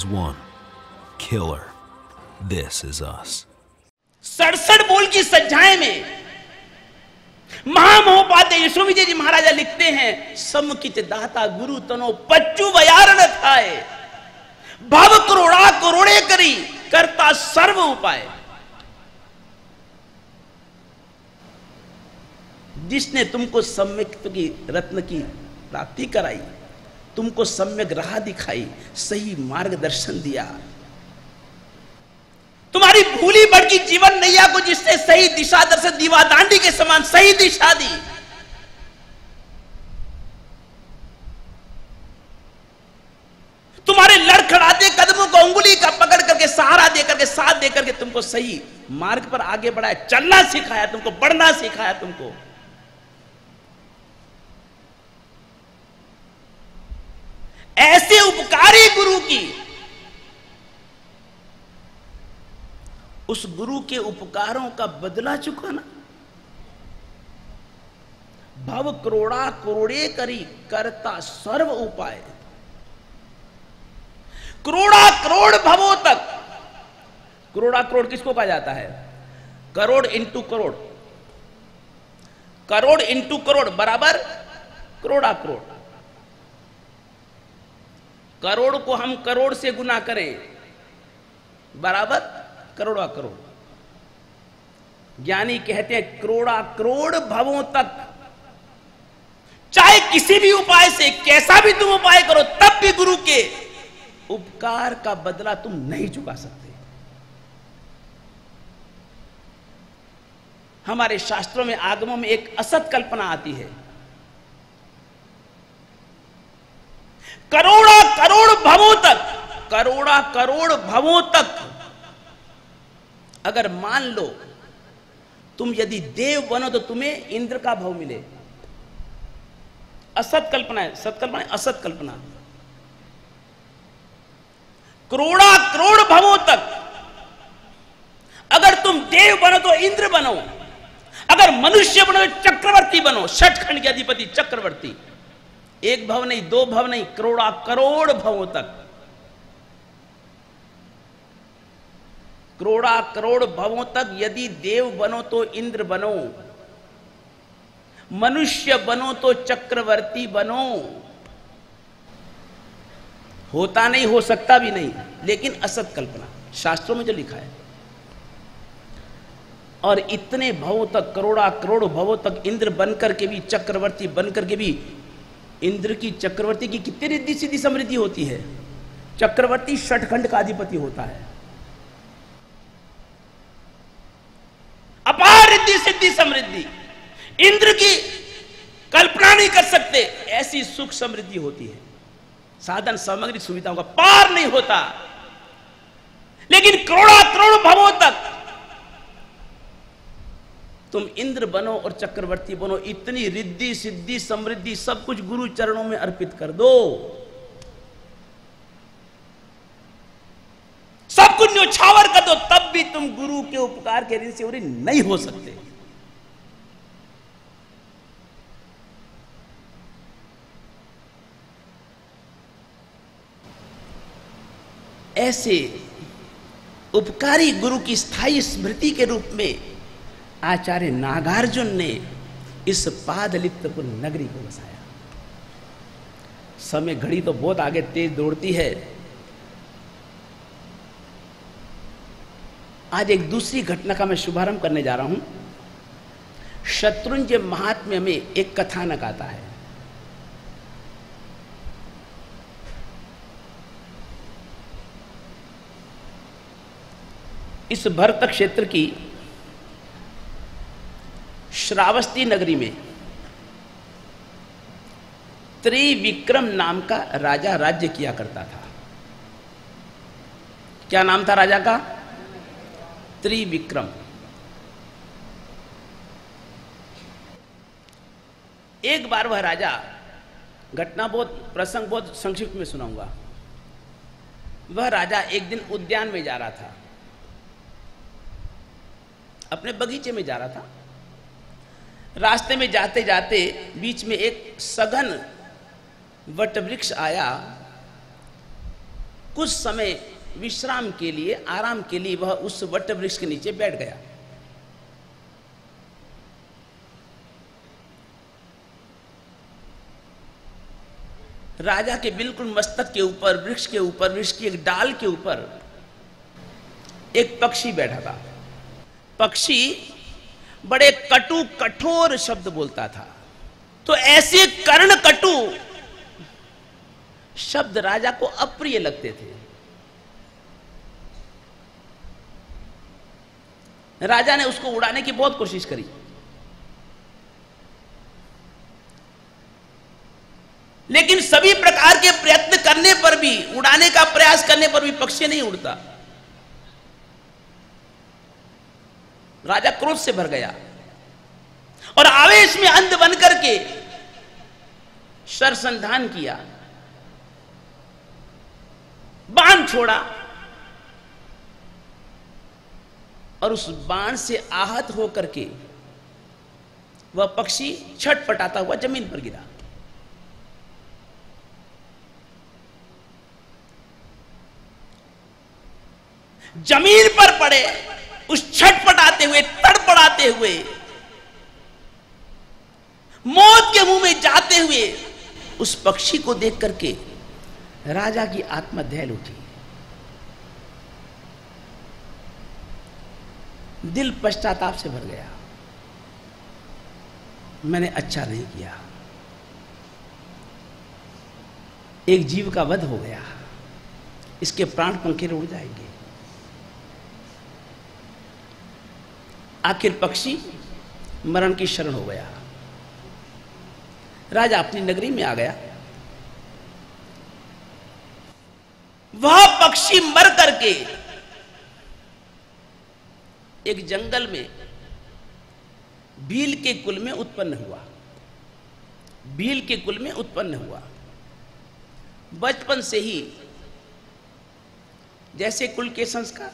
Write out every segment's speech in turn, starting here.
is one. Killer. This is us. 67 बोल की सज्जाएं में महामहोपाध्याय यशो विजय जी महाराजा लिखते हैं, समुचित दाता गुरु तनो पच्चू बयार न थाए, भव करोड़ा करोड़े करी करता सर्व उपाय। जिसने तुमको सम्यक की रत्न की प्राप्ति कराई, तुमको सम्यक राह दिखाई, सही मार्गदर्शन दिया, तुम्हारी भूली भटकी जीवन नैया को जिसने सही दिशा दर्शन दीवादांडी के समान सही दिशा दी, तुम्हारे लड़खड़ाते कदमों को अंगुली का पकड़ करके सहारा देकर के साथ देकर के तुमको सही मार्ग पर आगे बढ़ाया, चलना सिखाया, तुमको बढ़ना सिखाया, तुमको ऐसे उपकारी गुरु की, उस गुरु के उपकारों का बदला चुकाना। भव करोड़ा करोड़े करी करता सर्व उपाय। करोड़ा करोड़ भवों तक, करोड़ा करोड़ किसको कहा जाता है? करोड़ इंटू करोड़, करोड़ इंटू करोड़ बराबर करोड़ा करोड़। करोड़ को हम करोड़ से गुना करें बराबर करोड़ा करोड़। ज्ञानी कहते हैं करोड़ा करोड़ भवों तक, चाहे किसी भी उपाय से कैसा भी तुम उपाय करो, तब भी गुरु के उपकार का बदला तुम नहीं चुका सकते। हमारे शास्त्रों में, आगमों में एक असत कल्पना आती है, करोड़ा करोड़ भवों तक, करोड़ा करोड़ भवों तक अगर मान लो तुम यदि देव बनो तो तुम्हें इंद्र का भव मिले। असत कल्पना है, सत कल्पना है, असत कल्पना। करोड़ा करोड़ भवों तक अगर तुम देव बनो तो इंद्र बनो, अगर मनुष्य बनो तो चक्रवर्ती बनो, षटखंड के अधिपति चक्रवर्ती। एक भव नहीं, दो भव नहीं, करोड़ा करोड़ भवों तक, करोड़ा करोड़ भवों तक यदि देव बनो तो इंद्र बनो, मनुष्य बनो तो चक्रवर्ती बनो। होता नहीं, हो सकता भी नहीं, लेकिन असत कल्पना शास्त्रों में जो लिखा है। और इतने भवों तक, करोड़ा करोड़ भवों तक इंद्र बनकर के भी, चक्रवर्ती बनकर के भी, इंद्र की चक्रवर्ती की कितनी रिद्धि सिद्धि समृद्धि होती है। चक्रवर्ती षटखंड का अधिपति होता है, अपार रिद्धि सिद्धि समृद्धि, इंद्र की कल्पना नहीं कर सकते ऐसी सुख समृद्धि होती है। साधन सामग्री सुविधाओं का पार नहीं होता, लेकिन करोड़ा करोड़ भवों तक तुम इंद्र बनो और चक्रवर्ती बनो, इतनी रिद्धि सिद्धि समृद्धि सब कुछ गुरु चरणों में अर्पित कर दो, सब कुछ न्योछावर कर दो, तब भी तुम गुरु के उपकार के ऋण से उरी नहीं हो सकते। ऐसे उपकारी गुरु की स्थायी स्मृति के रूप में आचार्य नागार्जुन ने इस पादलिप्तपुर नगरी को बसाया। समय घड़ी तो बहुत आगे तेज दौड़ती है। आज एक दूसरी घटना का मैं शुभारंभ करने जा रहा हूं। शत्रुंजय महात्म्य में एक कथानक आता है। इस भरत क्षेत्र की श्रावस्ती नगरी में त्रिविक्रम नाम का राजा राज्य किया करता था। क्या नाम था राजा का? त्रिविक्रम। एक बार वह राजा, घटना बहुत, प्रसंग बहुत संक्षिप्त में सुनाऊंगा। वह राजा एक दिन उद्यान में जा रहा था, अपने बगीचे में जा रहा था। रास्ते में जाते जाते बीच में एक सघन वट वृक्ष आया कुछ समय विश्राम के लिए, आराम के लिए वह उस वट वृक्ष के नीचे बैठ गया। राजा के बिल्कुल मस्तक के ऊपर, वृक्ष के ऊपर, वृक्ष की एक डाल के ऊपर एक पक्षी बैठा था। पक्षी बड़े कटु कठोर शब्द बोलता था। तो ऐसे कर्ण कटु शब्द राजा को अप्रिय लगते थे। राजा ने उसको उड़ाने की बहुत कोशिश करी, लेकिन सभी प्रकार के प्रयत्न करने पर भी, उड़ाने का प्रयास करने पर भी पक्षी नहीं उड़ता। राजा क्रोध से भर गया और आवेश में अंध बनकर के शरसंधान किया, बाण छोड़ा और उस बाण से आहत होकर के वह पक्षी छटपटाता हुआ जमीन पर गिरा। जमीन पर पड़े उस छटपटाते हुए, तड़पड़ाते हुए, मौत के मुंह में जाते हुए उस पक्षी को देख करके राजा की आत्मा दहल उठी। दिल पश्चाताप से भर गया, मैंने अच्छा नहीं किया, एक जीव का वध हो गया, इसके प्राण पंखे उड़ जाएंगे। आखिर पक्षी मरण की शरण हो गया। राजा अपनी नगरी में आ गया। वह पक्षी मर करके एक जंगल में भील के कुल में उत्पन्न हुआ। भील के कुल में उत्पन्न हुआ। बचपन से ही जैसे कुल के संस्कार,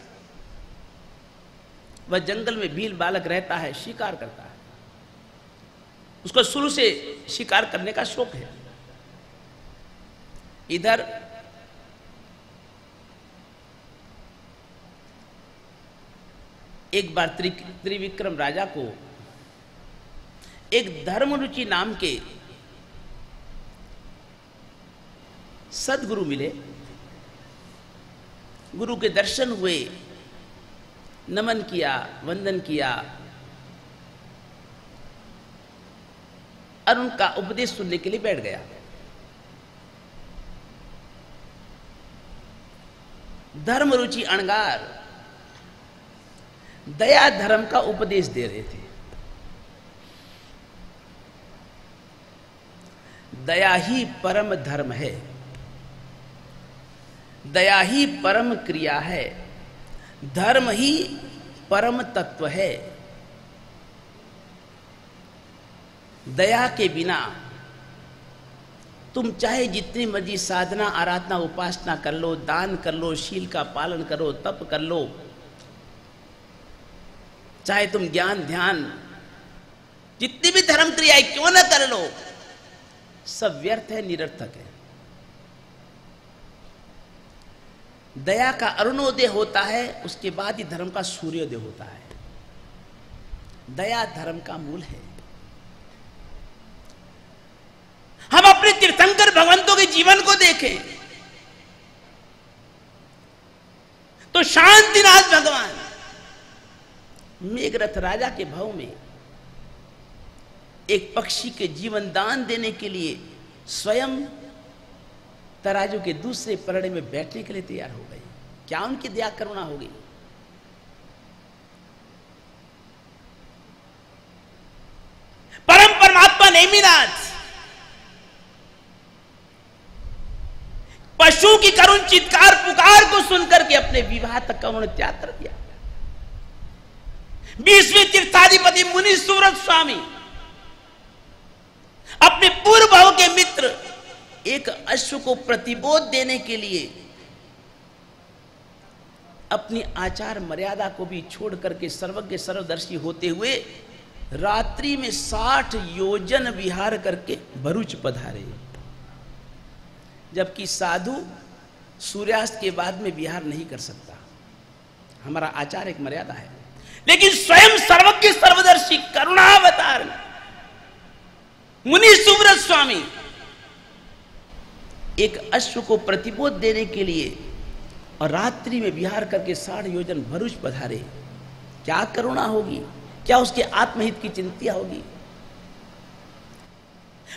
वह जंगल में भील बालक रहता है, शिकार करता है। उसको शुरू से शिकार करने का शौक है। इधर एक बार त्रिविक्रम राजा को एक धर्मरुचि नाम के सदगुरु मिले। गुरु के दर्शन हुए, नमन किया, वंदन किया और उनका उपदेश सुनने के लिए बैठ गया। धर्मरुचि अणगार दया धर्म का उपदेश दे रहे थे। दया ही परम धर्म है, दया ही परम क्रिया है, धर्म ही परम तत्व है। दया के बिना तुम चाहे जितनी मर्जी साधना, आराधना, उपासना कर लो, दान कर लो, शील का पालन करो, तप कर लो, चाहे तुम ज्ञान ध्यान जितनी भी धर्म क्रियाएं क्यों न कर लो, सब व्यर्थ है, निरर्थक है। दया का अरुणोदय होता है, उसके बाद ही धर्म का सूर्योदय होता है। दया धर्म का मूल है। हम अपने तीर्थंकर भगवंतों के जीवन को देखें तो शांतिनाथ भगवान मेघरथ राजा के भव में एक पक्षी के जीवन दान देने के लिए स्वयं तराजू के दूसरे परड़े में बैठने के लिए तैयार हो गए। क्या उनकी दया करुणा होगी। परम परमात्मा नेमिनाथ पशु की करुण चित्कार पुकार को सुनकर के अपने विवाह तक का उन्होंने त्याग कर दिया। 20वें तीर्थाधिपति मुनि सुव्रत स्वामी अपने पूर्व भाव के मित्र एक अश्व को प्रतिबोध देने के लिए अपनी आचार मर्यादा को भी छोड़ करके सर्वज्ञ सर्वदर्शी होते हुए रात्रि में 60 योजन विहार करके भरूच पधारे। जबकि साधु सूर्यास्त के बाद में विहार नहीं कर सकता, हमारा आचार एक मर्यादा है। लेकिन स्वयं सर्वज्ञ सर्वदर्शी करुणावतार मुनि सुव्रत स्वामी एक अश्व को प्रतिबोध देने के लिए और रात्रि में विहार करके 60 योजन भरूच पधारे। क्या करुणा होगी, क्या उसके आत्महित की चिंता होगी।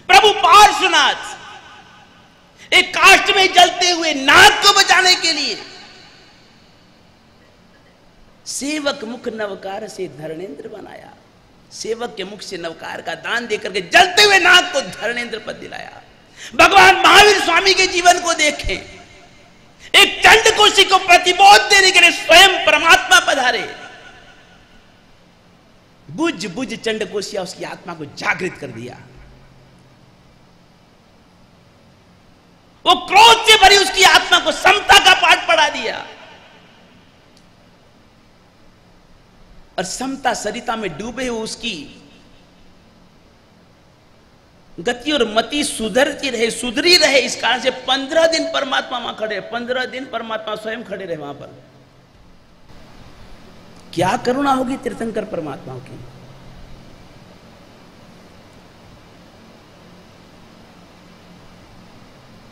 प्रभु पार्श्वनाथ एक काष्ठ में जलते हुए नाग को बचाने के लिए सेवक मुख नवकार से धर्मेंद्र बनाया। सेवक के मुख से नवकार का दान देकर के जलते हुए नाग को धर्मेंद्र पद दिलाया। भगवान महावीर स्वामी के जीवन को देखें, एक चंडकोशी को प्रतिबोध देने के लिए स्वयं परमात्मा पधारे। बुझ बुझ चंडकोशिया उसकी आत्मा को जागृत कर दिया। वो क्रोध से भरी उसकी आत्मा को समता का पाठ पढ़ा दिया और समता सरिता में डूबे हुए उसकी गति और मति सुधरती रहे, सुधरी रहे। इस कारण से 15 दिन परमात्मा वहां खड़े, 15 दिन परमात्मा स्वयं खड़े रहे वहां पर। क्या करुणा होगी तीर्थंकर परमात्माओं की।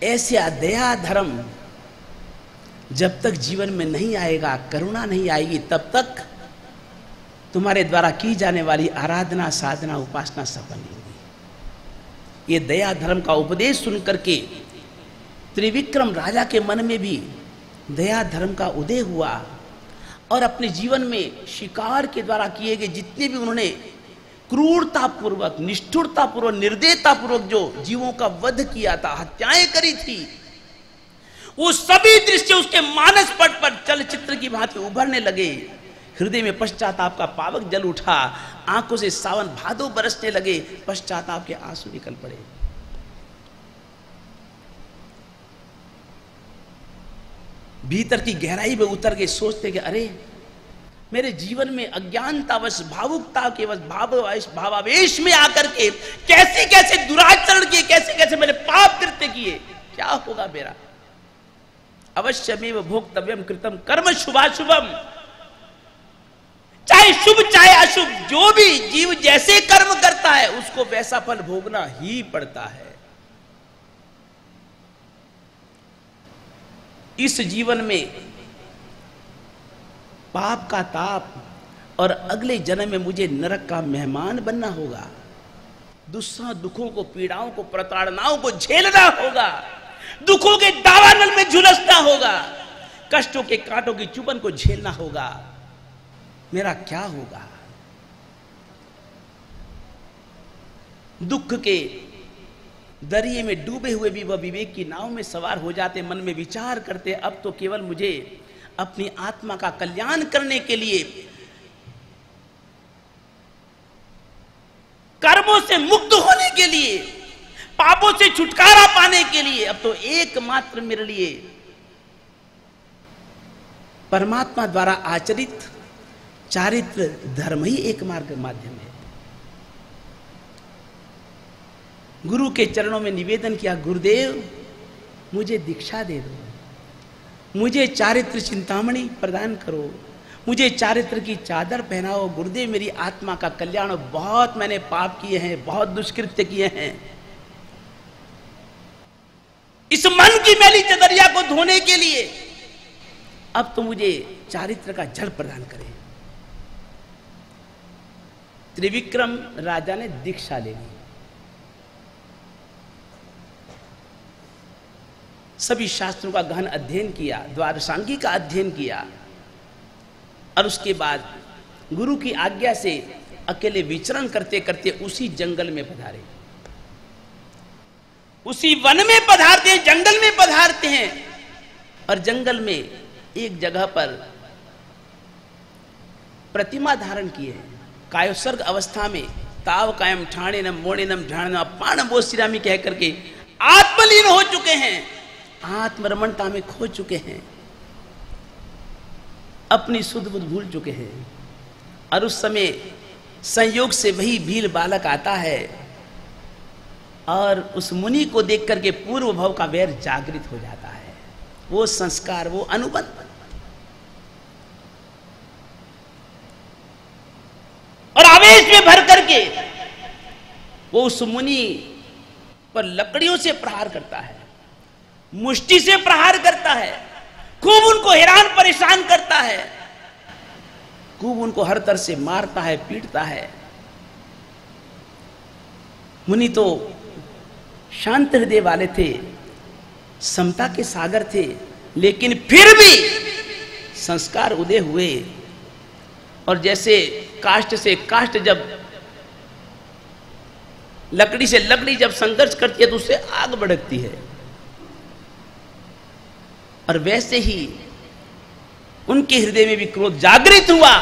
ऐसा दया धर्म जब तक जीवन में नहीं आएगा, करुणा नहीं आएगी, तब तक तुम्हारे द्वारा की जाने वाली आराधना साधना उपासना सफल नहीं होगी। ये दया धर्म का उपदेश सुनकर के त्रिविक्रम राजा के मन में भी दया धर्म का उदय हुआ और अपने जीवन में शिकार के द्वारा किए गए जितने भी उन्होंने क्रूरतापूर्वक, निष्ठुरतापूर्वक, निर्दयतापूर्वक जो जीवों का वध किया था, हत्याएं करी थी, वो सभी दृश्य उसके मानस पट पर चलचित्र की भांति उभरने लगे। हृदय में पश्चाताप का पावक जल उठा, आंखों से सावन भादो बरसने लगे, पश्चाताप के आंसू निकल पड़े। भीतर की गहराई में उतर के सोचते कि अरे मेरे जीवन में अज्ञानतावश, भावुकता के वश, भावावेश में आकर के कैसे कैसे दुराचरण किए, कैसे कैसे मैंने पाप कृत्य किए, क्या होगा मेरा। अवश्यमेव भोक्तव्यम कृतम कर्म शुभाशुभम, चाहे शुभ चाहे अशुभ, जो भी जीव जैसे कर्म करता है उसको वैसा फल भोगना ही पड़ता है। इस जीवन में पाप का ताप और अगले जन्म में मुझे नरक का मेहमान बनना होगा। दुखों को, पीड़ाओं को, प्रताड़नाओं को झेलना होगा, दुखों के दावानल में झुलसना होगा, कष्टों के कांटों की चुभन को झेलना होगा। मेरा क्या होगा। दुख के दरिये में डूबे हुए भी वह विवेक की नाव में सवार हो जाते, मन में विचार करते, अब तो केवल मुझे अपनी आत्मा का कल्याण करने के लिए, कर्मों से मुक्त होने के लिए, पापों से छुटकारा पाने के लिए, अब तो एकमात्र मेरे लिए परमात्मा द्वारा आचरित चारित्र धर्म ही एक मार्ग माध्यम है। गुरु के चरणों में निवेदन किया, गुरुदेव मुझे दीक्षा दे दो, मुझे चारित्र चिंतामणि प्रदान करो, मुझे चारित्र की चादर पहनाओ। गुरुदेव मेरी आत्मा का कल्याण, बहुत मैंने पाप किए हैं, बहुत दुष्कृत्य किए हैं, इस मन की मैली चदरिया को धोने के लिए अब तो मुझे चारित्र का जल प्रदान करें। त्रिविक्रम राजा ने दीक्षा ले ली। सभी शास्त्रों का गहन अध्ययन किया, द्वादशांगी का अध्ययन किया और उसके बाद गुरु की आज्ञा से अकेले विचरण करते करते उसी जंगल में पधारे, उसी वन में पधारते हैं, जंगल में पधारते हैं। और जंगल में एक जगह पर प्रतिमा धारण किए हैं, कायोसर्ग अवस्था में ताव कायम ठाणे नम मोणे नम ढाण पाण बोसिरामी कह करके आत्मलीन हो चुके हैं, आत्मरमणता में खो चुके हैं, अपनी सुध बुध भूल चुके हैं। और उस समय संयोग से वही भील बालक आता है और उस मुनि को देख करके पूर्व भव का वैर जागृत हो जाता है। वो संस्कार, वो अनुबंध। और आवेश में भर करके वो उस मुनि पर लकड़ियों से प्रहार करता है, मुष्टि से प्रहार करता है, खूब उनको हैरान परेशान करता है, खूब उनको हर तरह से मारता है, पीटता है। मुनि तो शांत हृदय वाले थे, समता के सागर थे, लेकिन फिर भी संस्कार उदय हुए। और जैसे काष्ठ से काष्ठ, जब लकड़ी से लकड़ी जब संघर्ष करती है तो उससे आग भड़कती है, और वैसे ही उनके हृदय में भी क्रोध जागृत हुआ।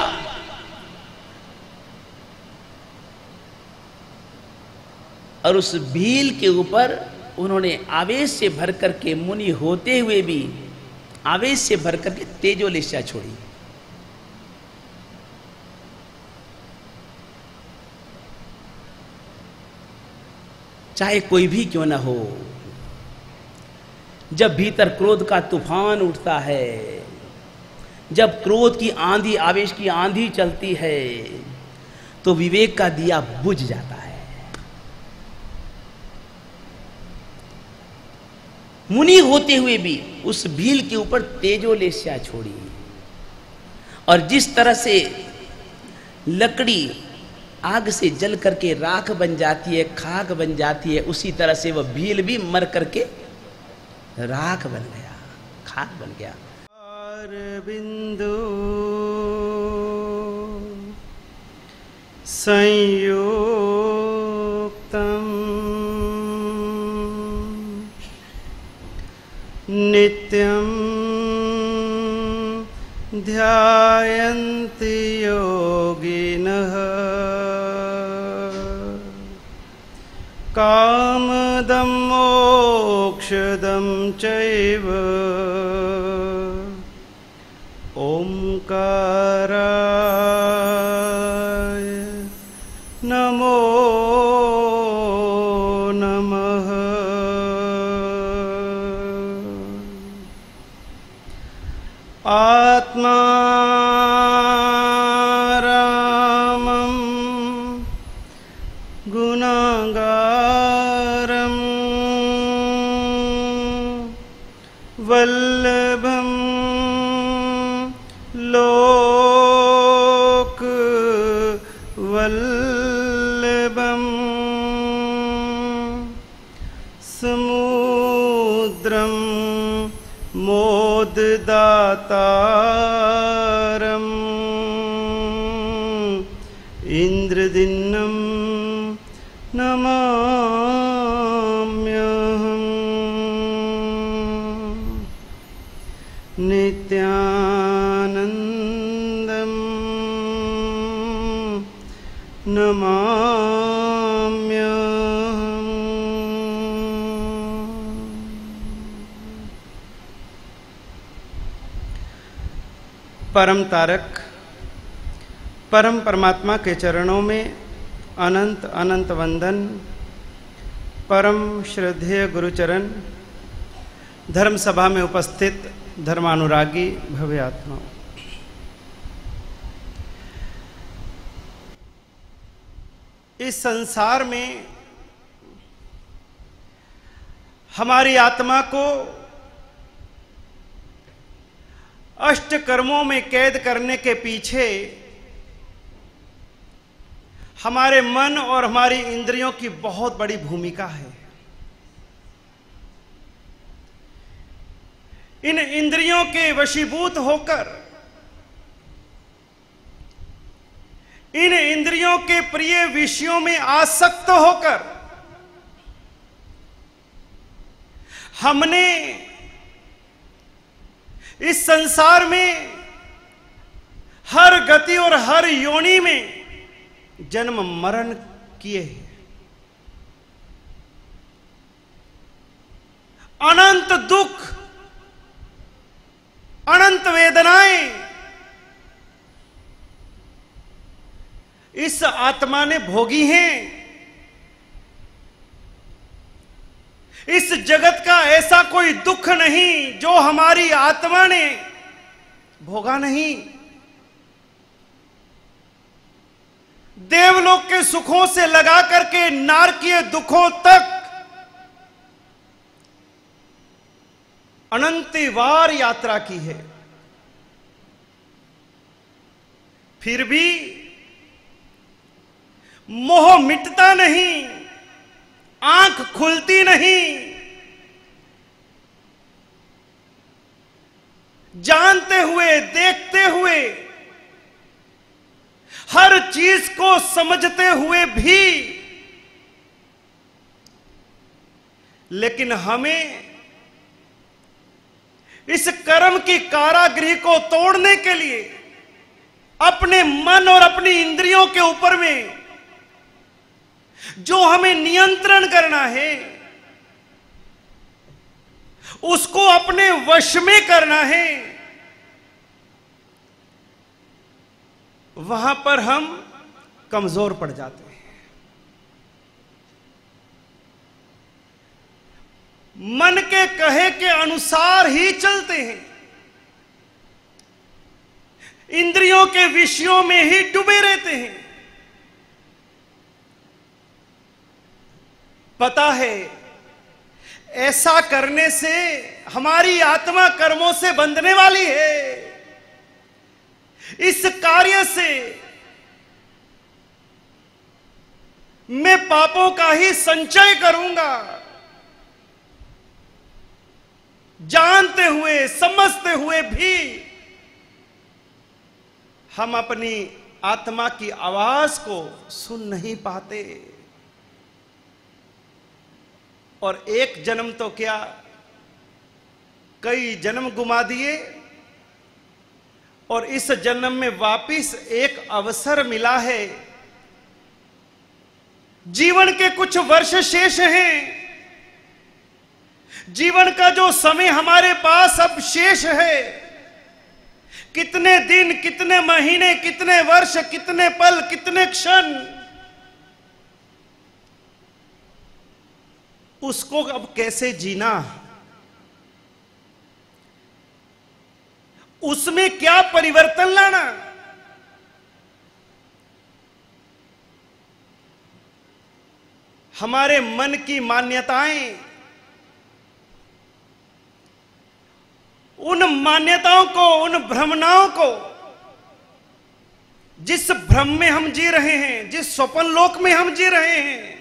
और उस भील के ऊपर उन्होंने आवेश से भर करके, मुनि होते हुए भी आवेश से भर करके तेजोलेशा छोड़ी। चाहे कोई भी क्यों ना हो, जब भीतर क्रोध का तूफान उठता है, जब क्रोध की आंधी, आवेश की आंधी चलती है, तो विवेक का दिया बुझ जाता है। मुनि होते हुए भी उस भील के ऊपर तेजोलेशा छोड़ी। और जिस तरह से लकड़ी आग से जल करके राख बन जाती है, खाक बन जाती है, उसी तरह से वह भील भी मर करके राख बन गया, खाक बन गया। बिंदु संयुक्तम नित्यं ध्यायन्ति योगिनः कामदं मोक्षदं चैव ओंकाराय नमो नमः। आत्मारामं गुणागारं वल्लभं लोकवल्लभं समुद्रं मोददातारम् इंद्रदिन्नं नमाम्यहम्। नित्यानन्दं नमाम्यहम्। परम तारक परम परमात्मा के चरणों में अनंत अनंत वंदन। परम श्रद्धेय गुरुचरण, धर्म सभा में उपस्थित धर्मानुरागी भव्य आत्माओं, इस संसार में हमारी आत्मा को अष्ट कर्मों में कैद करने के पीछे हमारे मन और हमारी इंद्रियों की बहुत बड़ी भूमिका है। इन इंद्रियों के वशीभूत होकर, इन इंद्रियों के प्रिय विषयों में आसक्त होकर हमने इस संसार में हर गति और हर योनि में जन्म मरण किए हैं। अनंत दुख, अनंत वेदनाएं इस आत्मा ने भोगी हैं। इस जगत का ऐसा कोई दुख नहीं जो हमारी आत्मा ने भोगा नहीं। देवलोक के सुखों से लगा करके नारकीय दुखों तक अनंतवार यात्रा की है, फिर भी मोह मिटता नहीं, आंख खुलती नहीं। जानते हुए, देखते हुए, हर चीज को समझते हुए भी, लेकिन हमें इस कर्म की कारागृह को तोड़ने के लिए अपने मन और अपनी इंद्रियों के ऊपर में जो हमें नियंत्रण करना है, उसको अपने वश में करना है, वहां पर हम कमजोर पड़ जाते हैं। मन के कहे के अनुसार ही चलते हैं, इंद्रियों के विषयों में ही डूबे रहते हैं। पता है ऐसा करने से हमारी आत्मा कर्मों से बंधने वाली है। इस कार्य से मैं पापों का ही संचय करूंगा। जानते हुए, समझते हुए भी हम अपनी आत्मा की आवाज को सुन नहीं पाते। और एक जन्म तो क्या, कई जन्म गुमा दिए, और इस जन्म में वापिस एक अवसर मिला है। जीवन के कुछ वर्ष शेष हैं, जीवन का जो समय हमारे पास अब शेष है, कितने दिन, कितने महीने, कितने वर्ष, कितने पल, कितने क्षण, उसको अब कैसे जीना, उसमें क्या परिवर्तन लाना। हमारे मन की मान्यताएं, उन मान्यताओं को, उन भ्रमणाओं को, जिस भ्रम में हम जी रहे हैं, जिस स्वप्न लोक में हम जी रहे हैं,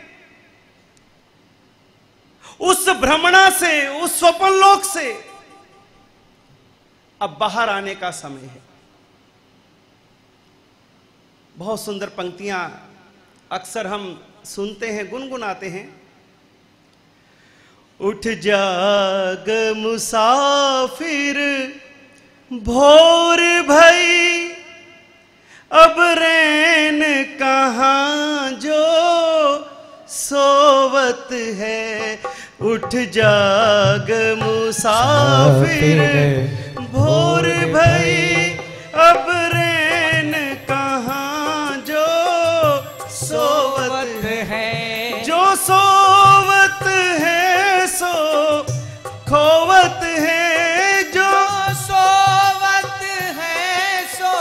उस भ्रमणा से, उस स्वप्न लोक से अब बाहर आने का समय है। बहुत सुंदर पंक्तियां अक्सर हम सुनते हैं, गुनगुनाते हैं। उठ जाग मुसाफिर भोर भई, अब रैन कहां जो सोवत है। उठ जाग मुसाफिर भोर भई, अब रैन कहां जो सोवत है। जो सोवत है सो खोवत है, जो सोवत है सो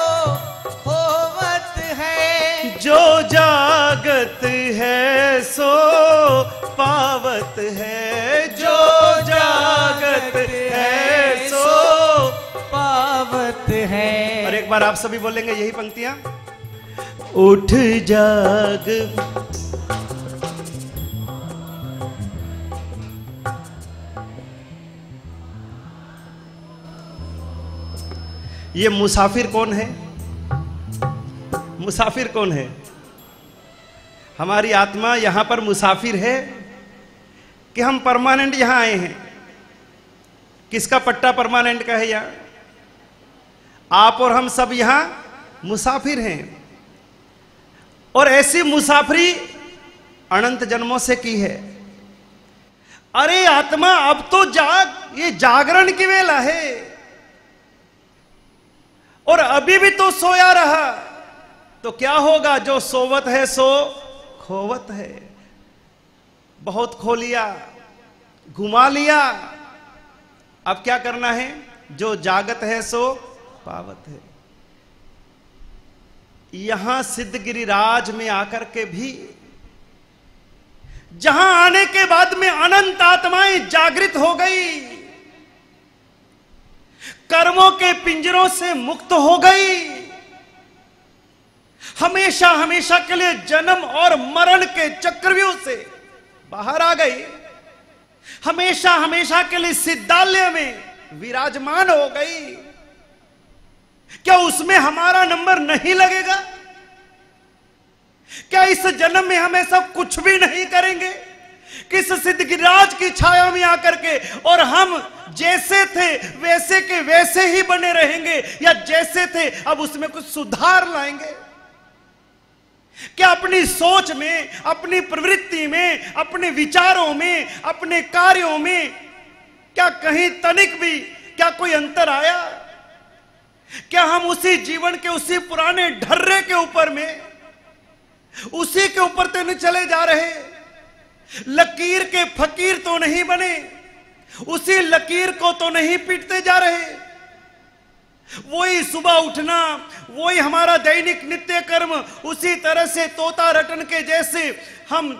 खोवत है। जो जागत है सो पावत है। जो जागत है सो पावत है। और एक बार आप सभी बोलेंगे यही पंक्तियां। उठ जाग, ये मुसाफिर कौन है? मुसाफिर कौन है? हमारी आत्मा यहां पर मुसाफिर है कि हम परमानेंट यहां आए हैं? किसका पट्टा परमानेंट का है? यहां आप और हम सब यहां मुसाफिर हैं, और ऐसी मुसाफरी अनंत जन्मों से की है। अरे आत्मा अब तो जाग, ये जागरण की वेला है, और अभी भी तो सोया रहा तो क्या होगा? जो सोवत है सो खोवत है। बहुत खो लिया, घुमा लिया। अब क्या करना है? जो जागत है सो पावत है। यहां सिद्धगिरिराज में आकर के भी, जहां आने के बाद में अनंत आत्माएं जागृत हो गई, कर्मों के पिंजरों से मुक्त हो गई, हमेशा हमेशा के लिए जन्म और मरण के चक्रव्यूह से बाहर आ गई, हमेशा हमेशा के लिए सिद्धालय में विराजमान हो गई। क्या उसमें हमारा नंबर नहीं लगेगा? क्या इस जन्म में हम ऐसा कुछ भी नहीं करेंगे? किस सिद्धगिरिराज की छाया में आकर के और हम जैसे थे वैसे के वैसे ही बने रहेंगे, या जैसे थे अब उसमें कुछ सुधार लाएंगे? क्या अपनी सोच में, अपनी प्रवृत्ति में, अपने विचारों में, अपने कार्यों में क्या कहीं तनिक भी क्या कोई अंतर आया? क्या हम उसी जीवन के उसी पुराने ढर्रे के ऊपर में, उसी के ऊपर तो नहीं चले जा रहे? लकीर के फकीर तो नहीं बने, उसी लकीर को तो नहीं पीटते जा रहे? वही सुबह उठना, वही हमारा दैनिक नित्य कर्म, उसी तरह से तोता रटन के जैसे हम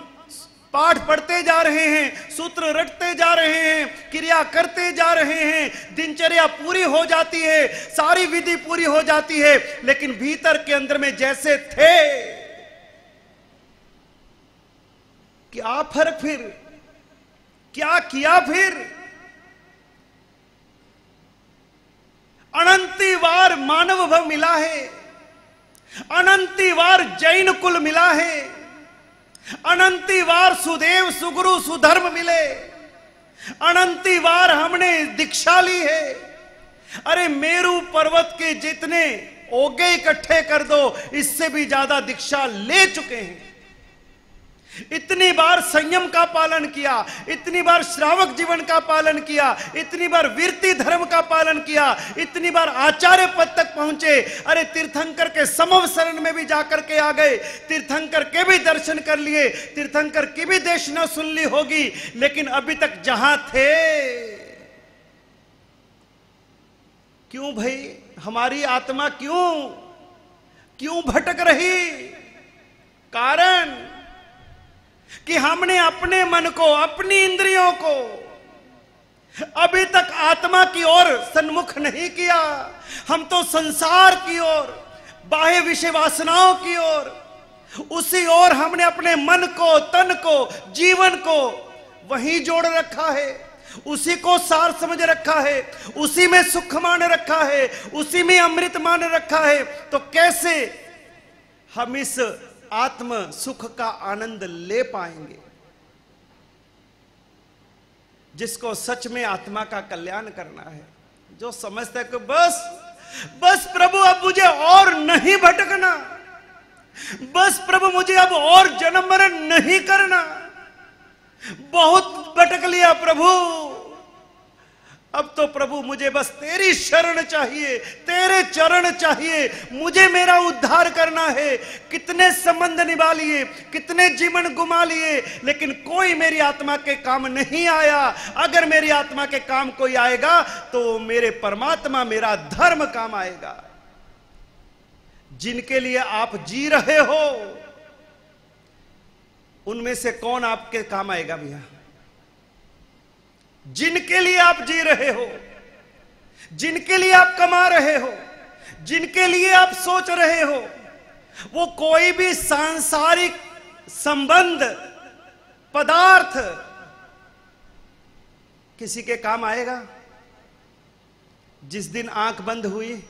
पाठ पढ़ते जा रहे हैं, सूत्र रटते जा रहे हैं, क्रिया करते जा रहे हैं, दिनचर्या पूरी हो जाती है, सारी विधि पूरी हो जाती है, लेकिन भीतर के अंदर में जैसे थे, क्या फर्क? फिर क्या किया? फिर अनंती बार मानव भव मिला है, अनंती बार जैन कुल मिला है, अनंती बार सुदेव सुगुरु सुधर्म मिले, अनंती बार हमने दीक्षा ली है। अरे मेरू पर्वत के जितने ओगे इकट्ठे कर दो, इससे भी ज्यादा दीक्षा ले चुके हैं। इतनी बार संयम का पालन किया, इतनी बार श्रावक जीवन का पालन किया, इतनी बार वीरती धर्म का पालन किया, इतनी बार आचार्य पद तक पहुंचे। अरे तीर्थंकर के समव शरण में भी जाकर के आ गए, तीर्थंकर के भी दर्शन कर लिए, तीर्थंकर की भी देश न सुन ली होगी, लेकिन अभी तक जहां थे, क्यों भाई हमारी आत्मा क्यों भटक रही? कारण कि हमने अपने मन को, अपनी इंद्रियों को अभी तक आत्मा की ओर सन्मुख नहीं किया। हम तो संसार की ओर, बाह्य विषय वासनाओं की ओर, उसी ओर हमने अपने मन को, तन को, जीवन को वहीं जोड़ रखा है, उसी को सार समझ रखा है, उसी में सुख मान रखा है, उसी में अमृत मान रखा है। तो कैसे हम इस आत्म सुख का आनंद ले पाएंगे? जिसको सच में आत्मा का कल्याण करना है, जो समझता है कि बस प्रभु अब मुझे और नहीं भटकना, बस प्रभु मुझे अब और जन्म मरण नहीं करना, बहुत भटक लिया प्रभु, अब तो प्रभु मुझे बस तेरी शरण चाहिए, तेरे चरण चाहिए, मुझे मेरा उद्धार करना है। कितने संबंध निभा लिए, कितने जीवन गुमा लिए, लेकिन कोई मेरी आत्मा के काम नहीं आया। अगर मेरी आत्मा के काम कोई आएगा तो मेरे परमात्मा, मेरा धर्म काम आएगा। जिनके लिए आप जी रहे हो, उनमें से कौन आपके काम आएगा भैया? जिनके लिए आप जी रहे हो, जिनके लिए आप कमा रहे हो, जिनके लिए आप सोच रहे हो, वो कोई भी सांसारिक संबंध, पदार्थ किसी के काम आएगा? जिस दिन आंख बंद हुई,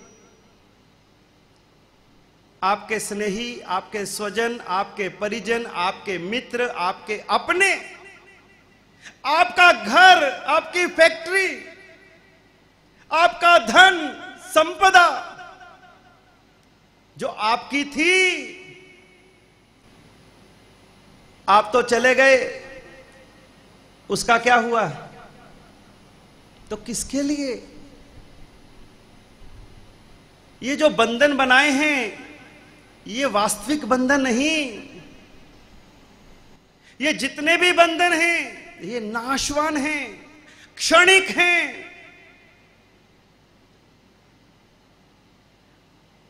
आपके स्नेही, आपके स्वजन, आपके परिजन, आपके मित्र, आपके अपने, आपका घर, आपकी फैक्ट्री, आपका धन संपदा जो आपकी थी, आप तो चले गए, उसका क्या हुआ? तो किसके लिए ये जो बंधन बनाए हैं, ये वास्तविक बंधन नहीं। ये जितने भी बंधन हैं, ये नाशवान हैं, क्षणिक हैं,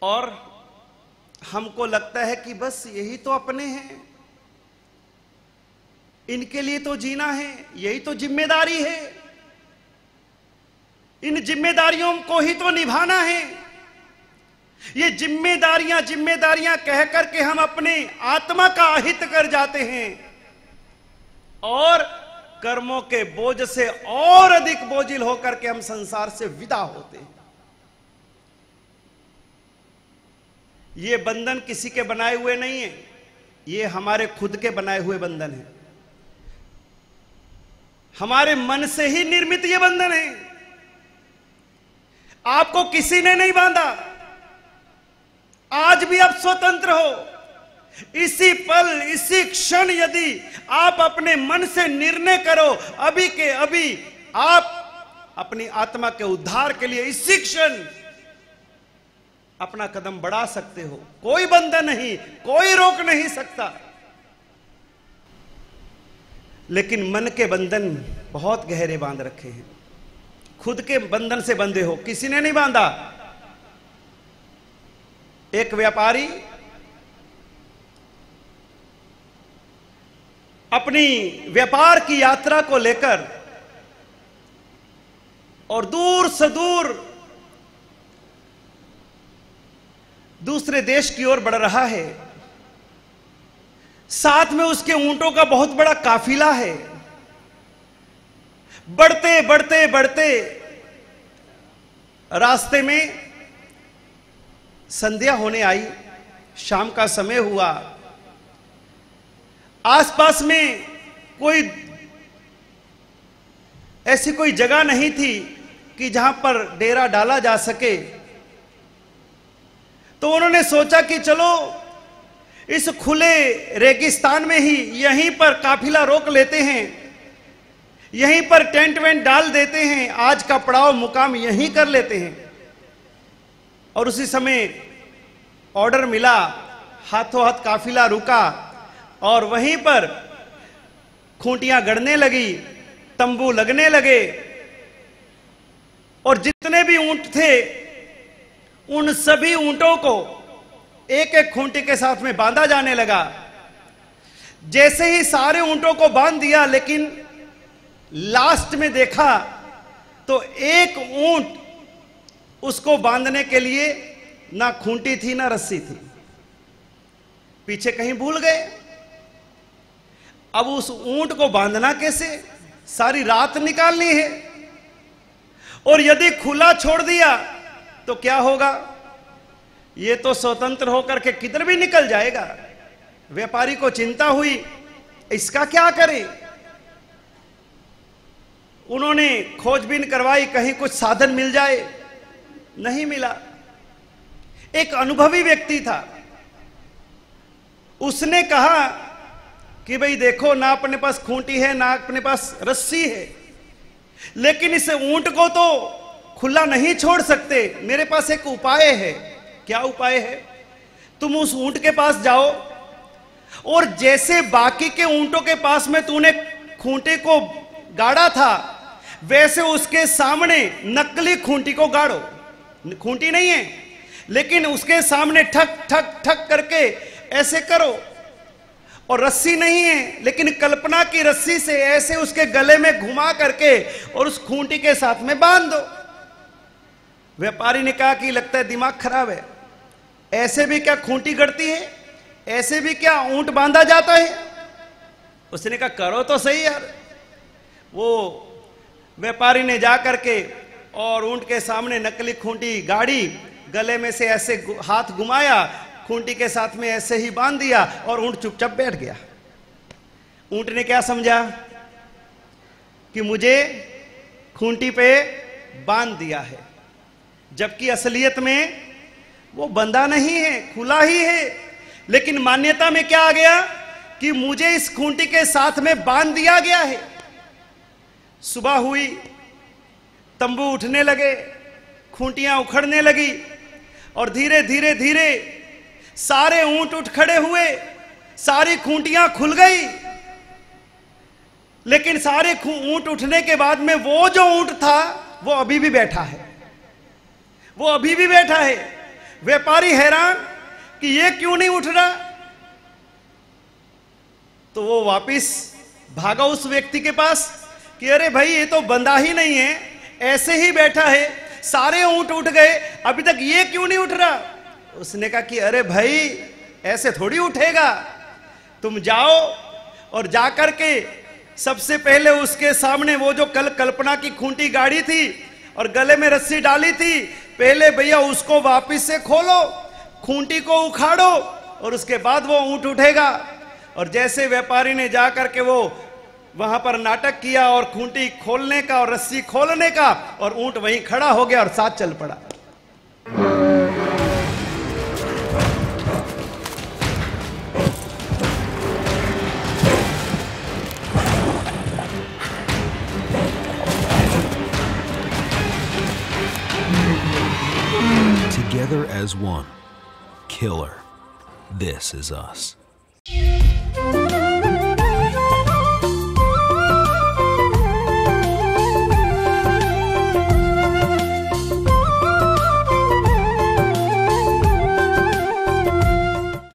और हमको लगता है कि बस यही तो अपने हैं, इनके लिए तो जीना है, यही तो जिम्मेदारी है, इन जिम्मेदारियों को ही तो निभाना है। ये जिम्मेदारियां जिम्मेदारियां कह करके हम अपने आत्मा का अहित कर जाते हैं और कर्मों के बोझ से और अधिक बोझिल होकर के हम संसार से विदा होते हैं। ये बंधन किसी के बनाए हुए नहीं है, ये हमारे खुद के बनाए हुए बंधन है, हमारे मन से ही निर्मित ये बंधन है। आपको किसी ने नहीं बांधा, आज भी आप स्वतंत्र हो। इसी पल, इसी क्षण यदि आप अपने मन से निर्णय करो, अभी के अभी आप अपनी आत्मा के उद्धार के लिए इसी क्षण अपना कदम बढ़ा सकते हो। कोई बंधन नहीं, कोई रोक नहीं सकता। लेकिन मन के बंधन बहुत गहरे बांध रखे हैं, खुद के बंधन से बंधे हो, किसी ने नहीं बांधा। एक व्यापारी अपनी व्यापार की यात्रा को लेकर और दूर से दूर दूसरे देश की ओर बढ़ रहा है, साथ में उसके ऊंटों का बहुत बड़ा काफिला है। बढ़ते बढ़ते बढ़ते रास्ते में संध्या होने आई, शाम का समय हुआ। आसपास में ऐसी कोई जगह नहीं थी कि जहां पर डेरा डाला जा सके। तो उन्होंने सोचा कि चलो इस खुले रेगिस्तान में ही यहीं पर काफिला रोक लेते हैं, यहीं पर टेंट वेंट डाल देते हैं, आज का पड़ाव मुकाम यहीं कर लेते हैं। और उसी समय ऑर्डर मिला, हाथों हाथ काफिला रुका और वहीं पर खूंटियां गड़ने लगी, तंबू लगने लगे और जितने भी ऊंट थे उन सभी ऊंटों को एक एक खूंटी के साथ में बांधा जाने लगा। जैसे ही सारे ऊंटों को बांध दिया, लेकिन लास्ट में देखा तो एक ऊंट उसको बांधने के लिए ना खूंटी थी ना रस्सी थी, पीछे कहीं भूल गए। अब उस ऊंट को बांधना कैसे, सारी रात निकालनी है, और यदि खुला छोड़ दिया तो क्या होगा, ये तो स्वतंत्र होकर के किधर भी निकल जाएगा। व्यापारी को चिंता हुई, इसका क्या करें। उन्होंने खोजबीन करवाई, कहीं कुछ साधन मिल जाए, नहीं मिला। एक अनुभवी व्यक्ति था, उसने कहा कि भाई देखो, ना अपने पास खूंटी है ना अपने पास रस्सी है, लेकिन इस ऊंट को तो खुला नहीं छोड़ सकते, मेरे पास एक उपाय है। क्या उपाय है? तुम उस ऊंट के पास जाओ और जैसे बाकी के ऊंटों के पास में तूने खूंटे को गाड़ा था, वैसे उसके सामने नकली खूंटी को गाड़ो। खूंटी नहीं है, लेकिन उसके सामने ठक ठक ठक करके ऐसे करो, और रस्सी नहीं है, लेकिन कल्पना की रस्सी से ऐसे उसके गले में घुमा करके और उस खूंटी के साथ में बांध दो। व्यापारी ने कहा कि लगता है दिमाग खराब है, ऐसे भी क्या खूंटी गड़ती है, ऐसे भी क्या ऊंट बांधा जाता है। उसने कहा करो तो सही यार। वो व्यापारी ने जा करके और ऊंट के सामने नकली खूंटी गाड़ी, गले में से ऐसे हाथ घुमाया, खूंटी के साथ में ऐसे ही बांध दिया और ऊंट चुपचाप बैठ गया। ऊंट ने क्या समझा कि मुझे खूंटी पे बांध दिया है, जबकि असलियत में वो बंधा नहीं है, खुला ही है। लेकिन मान्यता में क्या आ गया कि मुझे इस खूंटी के साथ में बांध दिया गया है। सुबह हुई, तंबू उठने लगे, खूंटियां उखड़ने लगी और धीरे धीरे धीरे सारे ऊंट उठ खड़े हुए, सारी खूंटियां खुल गई। लेकिन सारे ऊंट उठने के बाद में वो जो ऊंट था वो अभी भी बैठा है, वो अभी भी बैठा है। व्यापारी हैरान कि ये क्यों नहीं उठ रहा, तो वो वापिस भागा उस व्यक्ति के पास कि अरे भाई ये तो बंधा ही नहीं है, ऐसे ही बैठा है, सारे ऊंट उठ गए, अभी तक ये क्यों नहीं उठ रहा। उसने कहा कि अरे भाई ऐसे थोड़ी उठेगा, तुम जाओ और जाकर के सबसे पहले उसके सामने वो जो कल कल्पना की खूंटी गाड़ी थी और गले में रस्सी डाली थी, पहले भैया उसको वापस से खोलो, खूंटी को उखाड़ो और उसके बाद वो ऊंट उठेगा। और जैसे व्यापारी ने जाकर के वो वहां पर नाटक किया और खूंटी खोलने का और रस्सी खोलने का, और ऊंट वहीं खड़ा हो गया और साथ चल पड़ा। Together as one. Killer. This is us.